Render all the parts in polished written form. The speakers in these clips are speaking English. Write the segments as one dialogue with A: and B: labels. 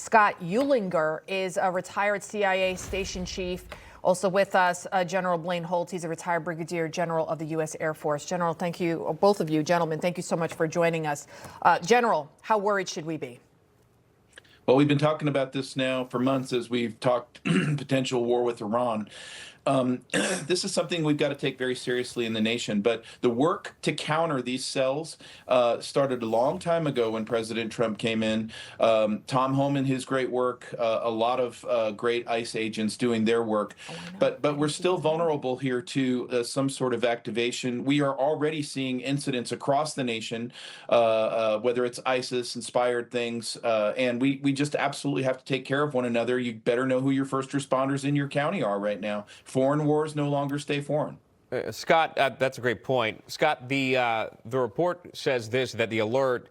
A: Scott Ulinger is a retired CIA station chief. Also with us, General Blaine Holt. He's a retired Brigadier General of the U.S. Air Force. General, thank you, both of you, gentlemen, thank you so much for joining us. General, how worried should we be?
B: Well, we've been talking about this now for months as we've talked potential war with Iran. This is something we've got to take very seriously in the nation. But the work to counter these cells started a long time ago when President Trump came in. Tom Homan, his great work, a lot of great ICE agents doing their work. But we're still vulnerable here to some sort of activation. We are already seeing incidents across the nation, whether it's ISIS-inspired things, and we just absolutely have to take care of one another. You better know who your first responders in your county are right now. Foreign wars no longer stay foreign.
C: Scott, that's a great point. Scott, the report says this, that the alert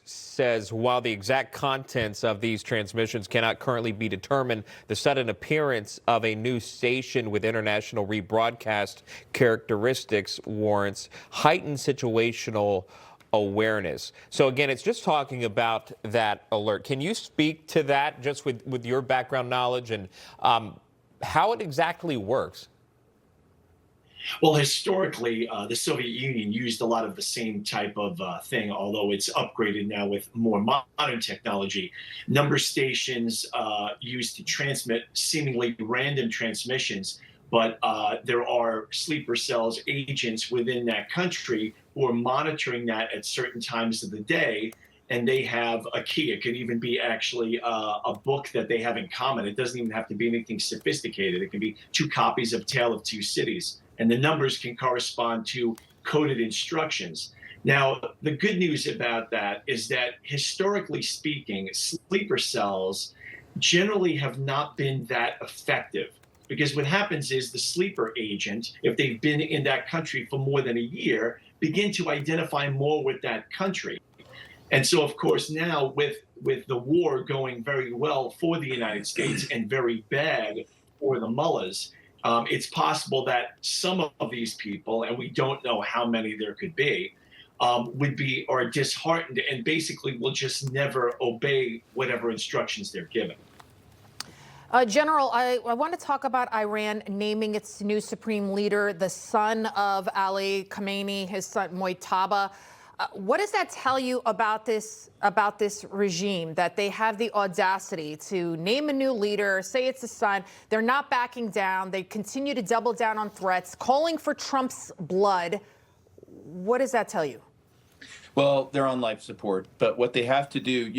C: says while the exact contents of these transmissions cannot currently be determined, the sudden appearance of a new station with international rebroadcast characteristics warrants heightened situational awareness. So again, it's just talking about that alert. Can you speak to that just with your background knowledge and how it exactly works?
D: Well, historically, the Soviet Union used a lot of the same type of thing, although it's upgraded now with more modern technology. Number stations used to transmit seemingly random transmissions, but there are sleeper cells agents within that country who are monitoring that at certain times of the day. And they have a key. It could even be actually a book that they have in common. It doesn't even have to be anything sophisticated. It can be 2 copies of Tale of Two Cities. And the numbers can correspond to coded instructions. Now, the good news about that is that historically speaking, sleeper cells generally have not been that effective. Because what happens is the sleeper agent, if they've been in that country for more than a year, begin to identify more with that country. And so, of course, now with the war going very well for the United States and very bad for the mullahs, it's possible that some of these people, and we don't know how many there could be, are disheartened and basically will just never obey whatever instructions they're given.
A: General, I want to talk about Iran naming its new supreme leader, the son of Ali Khamenei, his son Mojtaba. What does that tell you about this regime, that they have the audacity to name a new leader, say it's a son, they're not backing down, they continue to double down on threats, calling for Trump's blood? What does that tell you?
B: Well, they're on life support, but what they have to do,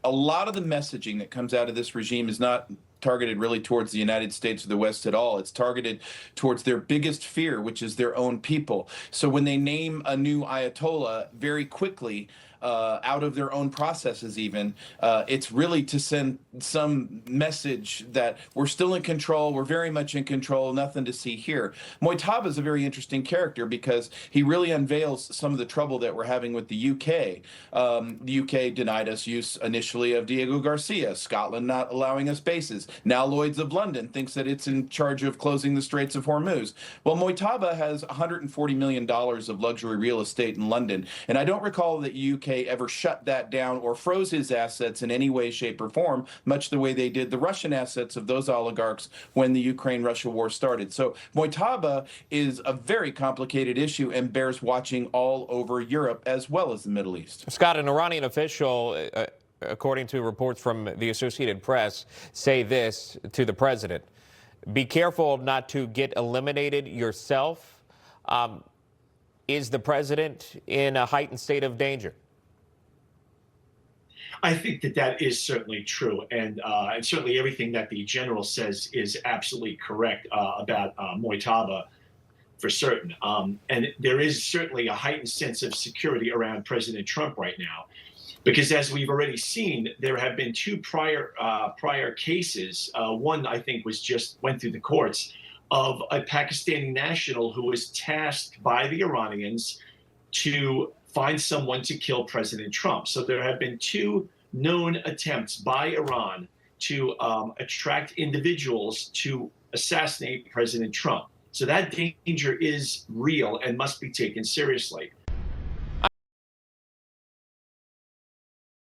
B: a lot of the messaging that comes out of this regime is not targeted really towards the United States or the West at all. It's targeted towards their biggest fear, which is their own people. So when they name a new Ayatollah very quickly, out of their own processes even, it's really to send some message that we're still in control, we're very much in control, nothing to see here. Mojtaba is a very interesting character because he really unveils some of the trouble that we're having with the UK. The UK denied us use initially of Diego Garcia, Scotland not allowing us bases. Now Lloyd's of London thinks that it's in charge of closing the Straits of Hormuz. Well, Mojtaba has $140 million of luxury real estate in London, and I don't recall that UK ever shut that down or froze his assets in any way, shape, or form, much the way they did the Russian assets of those oligarchs when the Ukraine-Russia war started. So Mojtaba is a very complicated issue and bears watching all over Europe as well as the Middle East.
C: Scott, an Iranian official, according to reports from the Associated Press, say this to the president: be careful not to get eliminated yourself. Is the president in a heightened state of danger?
D: I think that is certainly true, and certainly everything that the general says is absolutely correct about Mojtaba, for certain. And there is certainly a heightened sense of security around President Trump right now, because as we've already seen, there have been 2 prior cases. One, I think, went through the courts of a Pakistani national who was tasked by the Iranians to find someone to kill President Trump. So there have been 2 known attempts by Iran to attract individuals to assassinate President Trump. So that danger is real and must be taken seriously.